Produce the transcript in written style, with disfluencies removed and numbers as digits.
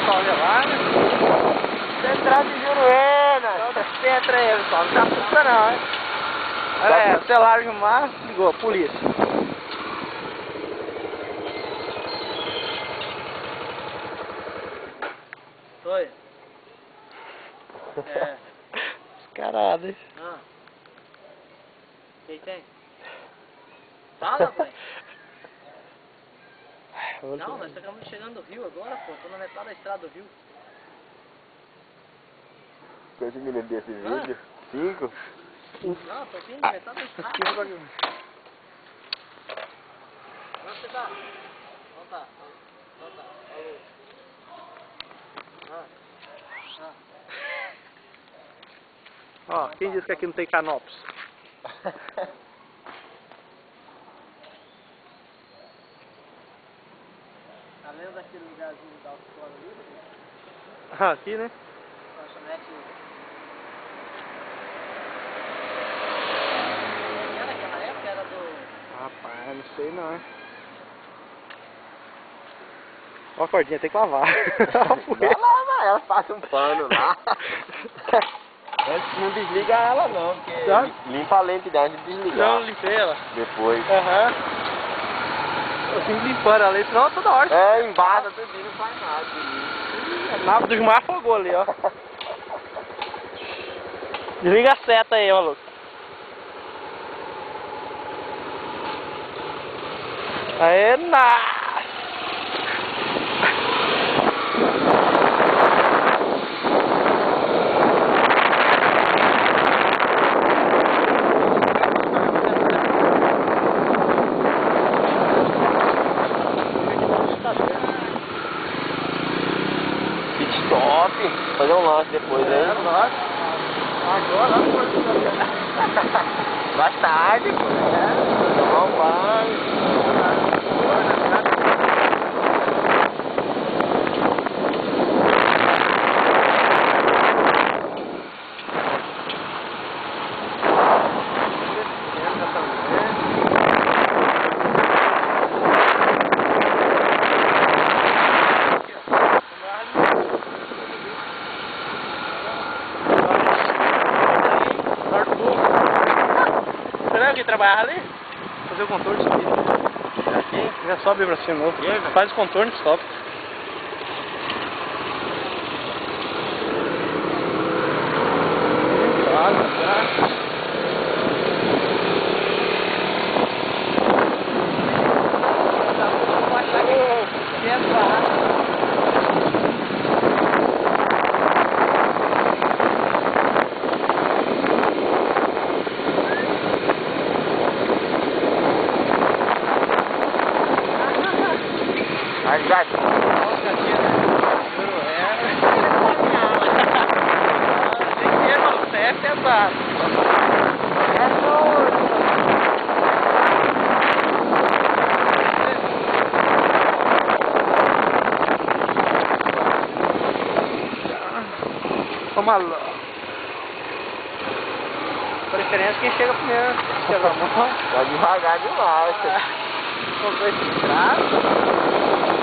pessoal gelar, né? Central de Juruena. Centra aí, pessoal. Não tá assusta não, hein? Olha aí, o celular de Márcio ligou, polícia. Oi. É. Descarado, hein? Ah. Quem tem? Fala, pai. Não, nós estamos chegando do rio agora, pô. Tô na metade da estrada do rio. Quantos minutos desse vídeo? 5? Não, tô aqui na metade da estrada. Onde você tá? Não tá. Não tá. Alô. Ó, quem disse que aqui não tem canopes? Tá vendo aquele lugarzinho da autoescola ali? Ah, aqui, né? Lanchonete. Era naquela época, era do... Rapaz, não sei não, hein? Ó a cordinha, tem que lavar. Vai lavar ela, passa um pano lá. Antes não desliga ela não, porque tá? Limpa a lente dela de desligar. Não, limpei ela. Depois. Aham. Eu tenho que limpar a lente, senão toda hora. É, embaixo tudo não faz nada. A nave do Gilmar afogou ali, ó. Desliga a seta aí, maluco. Aê, na! Pit stop, fazer um lance depois aí. Agora, Mais tarde, pô. Tomar um banho. Você lembra que trabalhava ali? Fazer o contorno de subir. Aqui? Já sobe pra cima. Faz o contorno e sobe. Aí vai. Você é pesado. É doido. Vamos lá. Preferência quem chega primeiro. Chega a mão. Tá devagar demais. Com dois traços.